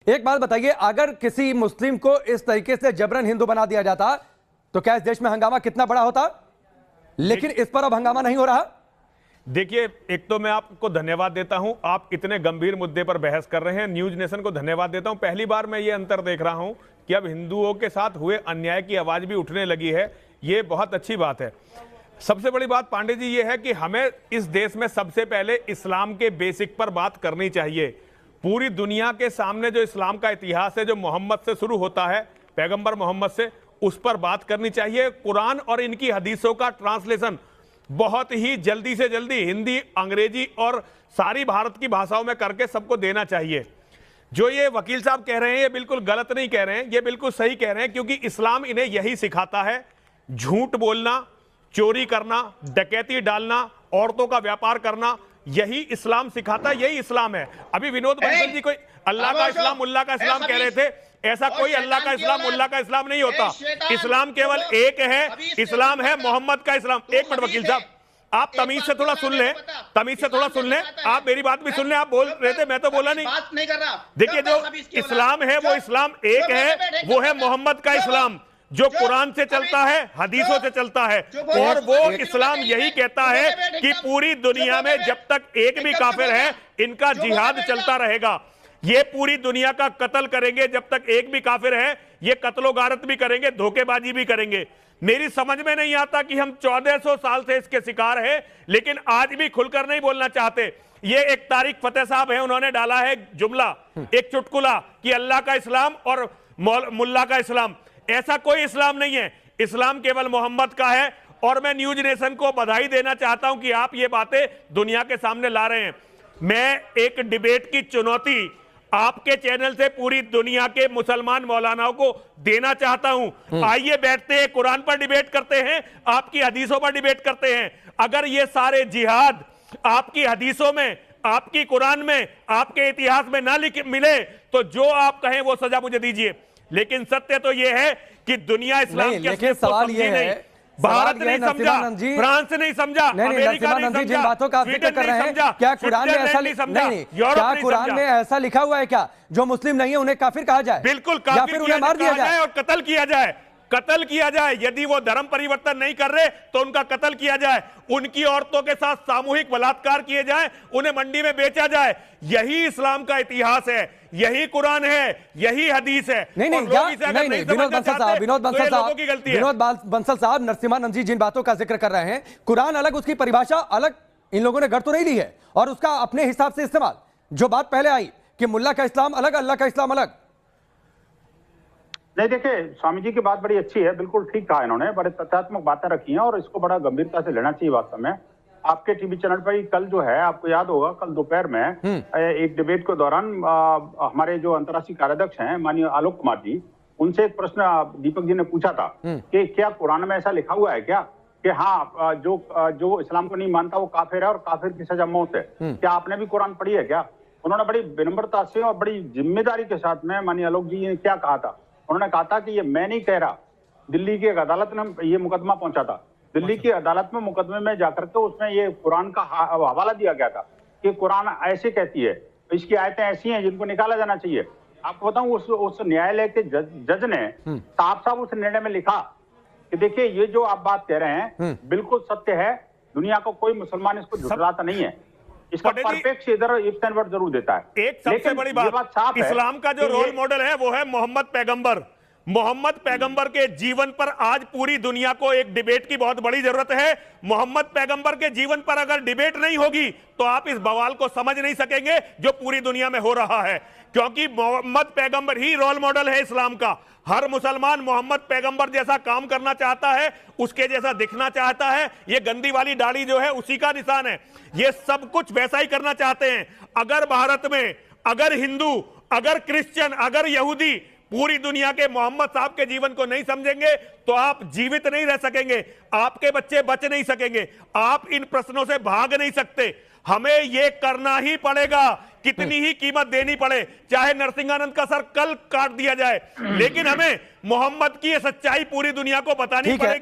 एक बात बताइए, अगर किसी मुस्लिम को इस तरीके से जबरन हिंदू बना दिया जाता तो क्या इस देश में हंगामा कितना बड़ा होता? लेकिन इस पर अब हंगामा नहीं हो रहा। देखिए, एक तो मैं आपको धन्यवाद देता हूं, आप इतने गंभीर मुद्दे पर बहस कर रहे हैं। न्यूज नेशन को धन्यवाद देता हूं। पहली बार मैं ये अंतर देख रहा हूं कि अब हिंदुओं के साथ हुए अन्याय की आवाज भी उठने लगी है। ये बहुत अच्छी बात है। सबसे बड़ी बात पांडे जी ये है कि हमें इस देश में सबसे पहले इस्लाम के बेसिक पर बात करनी चाहिए। पूरी दुनिया के सामने जो इस्लाम का इतिहास है, जो मोहम्मद से शुरू होता है, पैगंबर मोहम्मद से, उस पर बात करनी चाहिए। कुरान और इनकी हदीसों का ट्रांसलेशन बहुत ही जल्दी से जल्दी हिंदी, अंग्रेजी और सारी भारत की भाषाओं में करके सबको देना चाहिए। जो ये वकील साहब कह रहे हैं ये बिल्कुल गलत नहीं कह रहे हैं, ये बिल्कुल सही कह रहे हैं, क्योंकि इस्लाम इन्हें यही सिखाता है। झूठ बोलना, चोरी करना, डकैती डालना, औरतों का व्यापार करना, यही इस्लाम सिखाता है, यही इस्लाम है। अभी विनोद बंसल जी कोई अल्लाह का इस्लाम, मुल्ला का इस्लाम कह रहे थे। ऐसा कोई अल्लाह का इस्लाम, मुल्ला का इस्लाम नहीं होता। इस्लाम केवल एक है, इस्लाम है मोहम्मद का इस्लाम। एक मिनट वकील साहब, आप तमीज से थोड़ा सुन लें, तमीज से थोड़ा सुन लें। आप मेरी बात भी सुन लें। आप बोल रहे थे, मैं तो बोला नहीं। देखिए, जो इस्लाम है वो इस्लाम एक है, वो है मोहम्मद का इस्लाम, जो कुरान से चलता है, हदीसों से चलता है। और वो इस्लाम यही कहता है कि पूरी दुनिया में जब तक एक भी काफिर है, इनका जिहाद चलता रहेगा। ये पूरी दुनिया का कत्ल करेंगे जब तक एक भी काफिर है। ये कत्लो गारत भी करेंगे, धोखेबाजी भी करेंगे। मेरी समझ में नहीं आता कि हम 1400 साल से इसके शिकार हैं, लेकिन आज भी खुलकर नहीं बोलना चाहते। ये एक तारिक फतेह साहब है, उन्होंने डाला है जुमला, एक चुटकुला कि अल्लाह का इस्लाम और मुल्ला का इस्लाम। ऐसा कोई इस्लाम नहीं है, इस्लाम केवल मोहम्मद का है। और मैं न्यूज नेशन को बधाई देना चाहता हूं कि आप ये बातें दुनिया के सामने ला रहे हैं। मैं एक डिबेट की चुनौती आपके चैनल से पूरी दुनिया के मुसलमान मौलानाओं को देना चाहता हूं। आइए बैठते हैं, कुरान पर डिबेट करते हैं, आपकी हदीसों पर डिबेट करते हैं। अगर ये सारे जिहाद आपकी हदीसों में, आपकी कुरान में, आपके इतिहास में ना मिले तो जो आप कहें वो सजा मुझे दीजिए। लेकिन सत्य तो यह है कि दुनिया इस्लाम के सवाल ये है, भारत नहीं समझा, फ्रांस नहीं समझा, अमेरिका नहीं समझा, जिन बातों का जिक्र कर रहे हैं, क्या कुरान में ऐसा क्या कुरान में ऐसा लिखा हुआ है क्या जो मुस्लिम नहीं है उन्हें काफिर कहा जाए? बिल्कुल, काफिर उन्हें मार दिया जाए और कत्ल किया जाए, कत्ल किया जाए। यदि वो धर्म परिवर्तन नहीं कर रहे तो उनका कत्ल किया जाए, उनकी औरतों के साथ सामूहिक बलात्कार किए जाए, उन्हें मंडी में बेचा जाए। यही इस्लाम का इतिहास है, यही कुरान है, यही हदीस है। नहीं, विनोद बंसल साहब, नरसिम्हानंद जी जिन बातों का जिक्र कर रहे हैं, कुरान अलग, उसकी परिभाषा अलग, इन लोगों ने गढ़ तो नहीं ली है और उसका अपने हिसाब से इस्तेमाल। जो बात पहले आई कि मुल्ला का इस्लाम अलग, अल्लाह का इस्लाम अलग। नहीं, देखिए, स्वामी जी की बात बड़ी अच्छी है, बिल्कुल ठीक कहा इन्होंने, बड़े तथ्यात्मक बातें रखी हैं और इसको बड़ा गंभीरता से लेना चाहिए। वास्तव में आपके टीवी चैनल पर कल जो है, आपको याद होगा, कल दोपहर में एक डिबेट के दौरान हमारे जो अंतर्राष्ट्रीय कार्याध्यक्ष हैं माननीय आलोक कुमार जी, उनसे एक प्रश्न दीपक जी ने पूछा था कि क्या कुरान में ऐसा लिखा हुआ है क्या कि हाँ, जो इस्लाम को नहीं मानता वो काफिर है और काफिर की सजा मौत है। क्या आपने भी कुरान पढ़ी है क्या? उन्होंने बड़ी विनम्रता से और बड़ी जिम्मेदारी के साथ में माननीय आलोक जी ने क्या कहा था, उन्होंने कहा था कि ये मैं नहीं कह रहा, दिल्ली की एक अदालत ने ये मुकदमा पहुंचा था, दिल्ली की अदालत में मुकदमे में जाकर के उसमें ये कुरान का हवाला दिया गया था कि कुरान ऐसे कहती है, इसकी आयतें ऐसी हैं जिनको निकाला जाना चाहिए। आपको बताऊं, उस न्यायालय के जज ने साफ उस निर्णय में लिखा कि देखिए, ये जो आप बात कह रहे हैं बिल्कुल सत्य है, दुनिया को कोई मुसलमान इसको झुठलाता नहीं है, इसका परफेक्ट इधर इफ्स एंड वर्ड जरूर देता है। एक सबसे बड़ी बात, इस्लाम का जो रोल मॉडल है वो है मोहम्मद पैगंबर। मोहम्मद पैगंबर के जीवन पर आज पूरी दुनिया को एक डिबेट की बहुत बड़ी जरूरत है। मोहम्मद पैगंबर के जीवन पर अगर डिबेट नहीं होगी तो आप इस बवाल को समझ नहीं सकेंगे जो पूरी दुनिया में हो रहा है, क्योंकि मोहम्मद पैगंबर ही रोल मॉडल है इस्लाम का। हर मुसलमान मोहम्मद पैगंबर जैसा काम करना चाहता है, उसके जैसा दिखना चाहता है। ये गंदी वाली दाढ़ी जो है उसी का निशान है, ये सब कुछ वैसा ही करना चाहते हैं। अगर भारत में अगर हिंदू, अगर क्रिश्चियन, अगर यहूदी पूरी दुनिया के मोहम्मद साहब के जीवन को नहीं समझेंगे तो आप जीवित नहीं रह सकेंगे, आपके बच्चे बच नहीं सकेंगे, आप इन प्रश्नों से भाग नहीं सकते। हमें यह करना ही पड़ेगा, कितनी ही कीमत देनी पड़े, चाहे नरसिंहानंद का सर कल काट दिया जाए, लेकिन हमें मोहम्मद की यह सच्चाई पूरी दुनिया को बतानी पड़ेगी।